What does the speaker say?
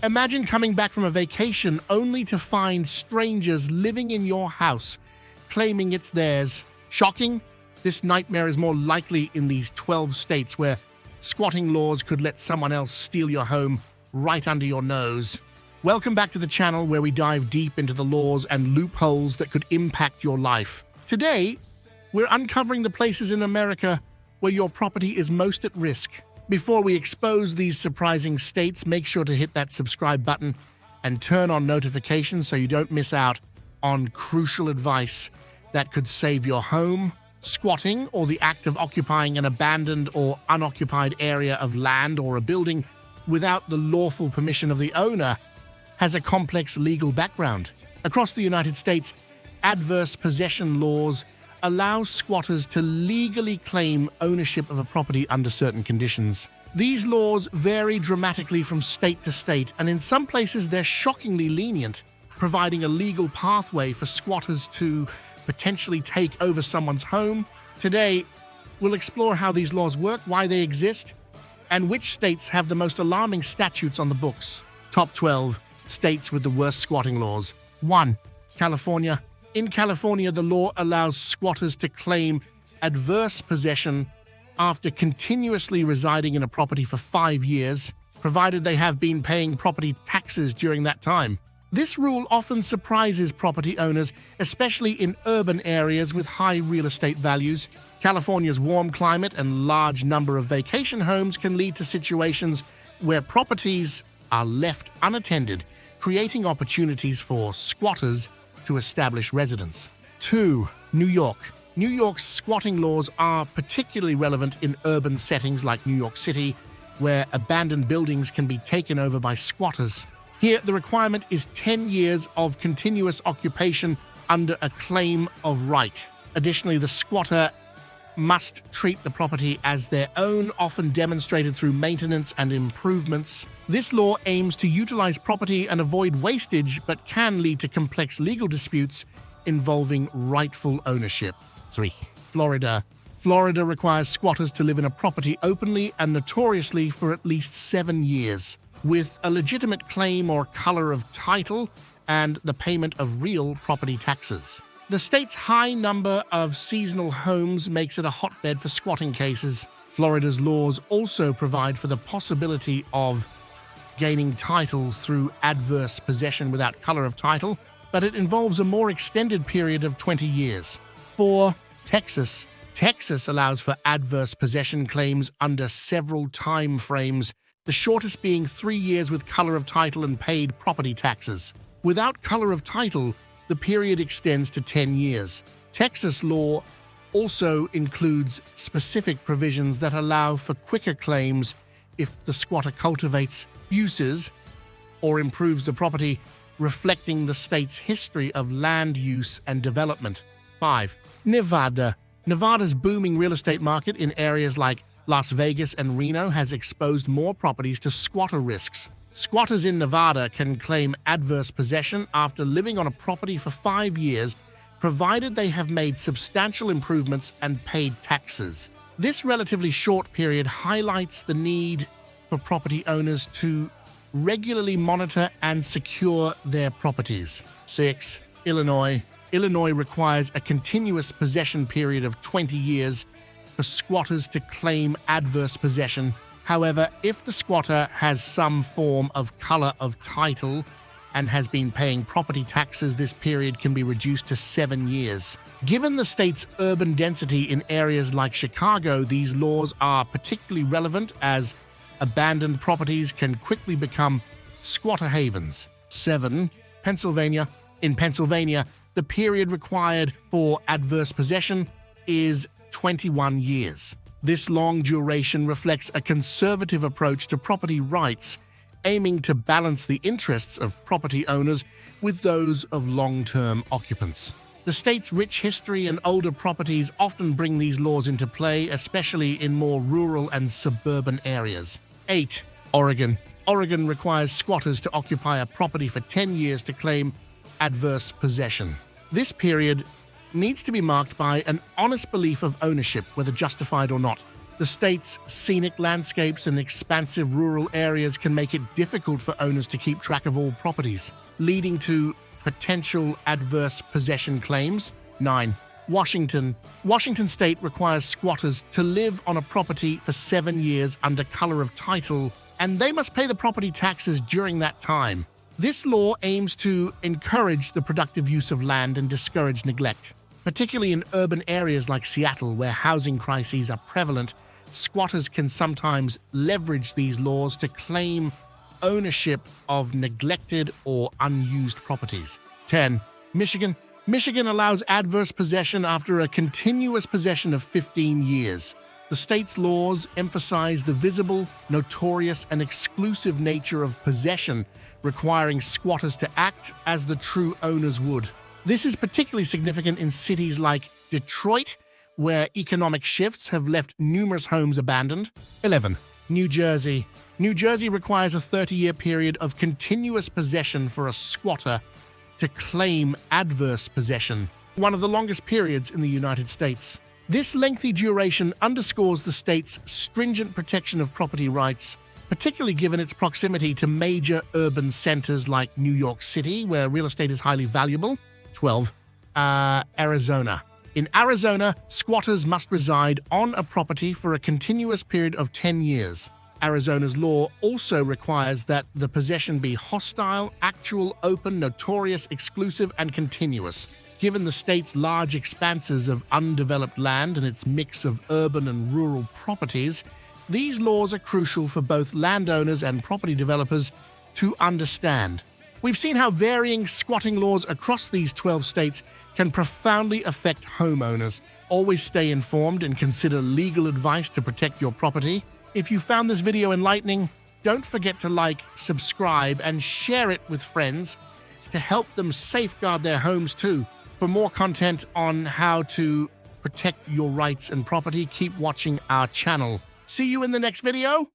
Imagine coming back from a vacation only to find strangers living in your house, claiming it's theirs. Shocking? This nightmare is more likely in these 12 states where squatting laws could let someone else steal your home right under your nose. Welcome back to the channel where we dive deep into the laws and loopholes that could impact your life. Today, we're uncovering the places in America where your property is most at risk. Before we expose these surprising states, make sure to hit that subscribe button and turn on notifications so you don't miss out on crucial advice that could save your home. Squatting, or the act of occupying an abandoned or unoccupied area of land or a building without the lawful permission of the owner, has a complex legal background. Across the United States, adverse possession laws allow squatters to legally claim ownership of a property under certain conditions. These laws vary dramatically from state to state, and in some places they're shockingly lenient, providing a legal pathway for squatters to potentially take over someone's home. Today, we'll explore how these laws work, why they exist, and which states have the most alarming statutes on the books. Top 12 states with the worst squatting laws. 1. California. In California, the law allows squatters to claim adverse possession after continuously residing in a property for 5 years, provided they have been paying property taxes during that time. This rule often surprises property owners, especially in urban areas with high real estate values. California's warm climate and large number of vacation homes can lead to situations where properties are left unattended, creating opportunities for squatters to establish residence. 2. New York. New York's squatting laws are particularly relevant in urban settings like New York City, where abandoned buildings can be taken over by squatters. Here, the requirement is 10 years of continuous occupation under a claim of right. Additionally, the squatter must treat the property as their own, often demonstrated through maintenance and improvements. This law aims to utilize property and avoid wastage, but can lead to complex legal disputes involving rightful ownership. 3. Florida. Florida requires squatters to live in a property openly and notoriously for at least 7 years, with a legitimate claim or color of title and the payment of real property taxes. The state's high number of seasonal homes makes it a hotbed for squatting cases. Florida's laws also provide for the possibility of gaining title through adverse possession without color of title, but it involves a more extended period of 20 years. 4. Texas. Texas allows for adverse possession claims under several time frames, the shortest being 3 years with color of title and paid property taxes. Without color of title, the period extends to 10 years. Texas law also includes specific provisions that allow for quicker claims if the squatter cultivates, uses, or improves the property, reflecting the state's history of land use and development. 5. Nevada. Nevada's booming real estate market in areas like Las Vegas and Reno has exposed more properties to squatter risks. Squatters in Nevada can claim adverse possession after living on a property for 5 years, provided they have made substantial improvements and paid taxes. This relatively short period highlights the need for property owners to regularly monitor and secure their properties. 6. Illinois. Illinois requires a continuous possession period of 20 years for squatters to claim adverse possession. However, if the squatter has some form of color of title and has been paying property taxes, this period can be reduced to 7 years. Given the state's urban density in areas like Chicago, these laws are particularly relevant as abandoned properties can quickly become squatter havens. 7. Pennsylvania. In Pennsylvania, the period required for adverse possession is 21 years. This long duration reflects a conservative approach to property rights, aiming to balance the interests of property owners with those of long-term occupants. The state's rich history and older properties often bring these laws into play, especially in more rural and suburban areas. 8. Oregon. Oregon requires squatters to occupy a property for 10 years to claim adverse possession. This period needs to be marked by an honest belief of ownership, whether justified or not. The state's scenic landscapes and expansive rural areas can make it difficult for owners to keep track of all properties, leading to potential adverse possession claims. 9. Washington. Washington state requires squatters to live on a property for 7 years under color of title, and they must pay the property taxes during that time. This law aims to encourage the productive use of land and discourage neglect. Particularly in urban areas like Seattle, where housing crises are prevalent, squatters can sometimes leverage these laws to claim ownership of neglected or unused properties. 10. Michigan. Michigan allows adverse possession after a continuous possession of 15 years. The state's laws emphasize the visible, notorious, and exclusive nature of possession, requiring squatters to act as the true owners would. This is particularly significant in cities like Detroit, where economic shifts have left numerous homes abandoned. 11. New Jersey. New Jersey requires a 30-year period of continuous possession for a squatter to claim adverse possession, one of the longest periods in the United States. This lengthy duration underscores the state's stringent protection of property rights, particularly given its proximity to major urban centers like New York City, where real estate is highly valuable. 12. Arizona. In Arizona, squatters must reside on a property for a continuous period of 10 years. Arizona's law also requires that the possession be hostile, actual, open, notorious, exclusive, and continuous. Given the state's large expanses of undeveloped land and its mix of urban and rural properties, these laws are crucial for both landowners and property developers to understand. We've seen how varying squatting laws across these 12 states can profoundly affect homeowners. Always stay informed and consider legal advice to protect your property. If you found this video enlightening, don't forget to like, subscribe, and share it with friends to help them safeguard their homes too. For more content on how to protect your rights and property, keep watching our channel. See you in the next video.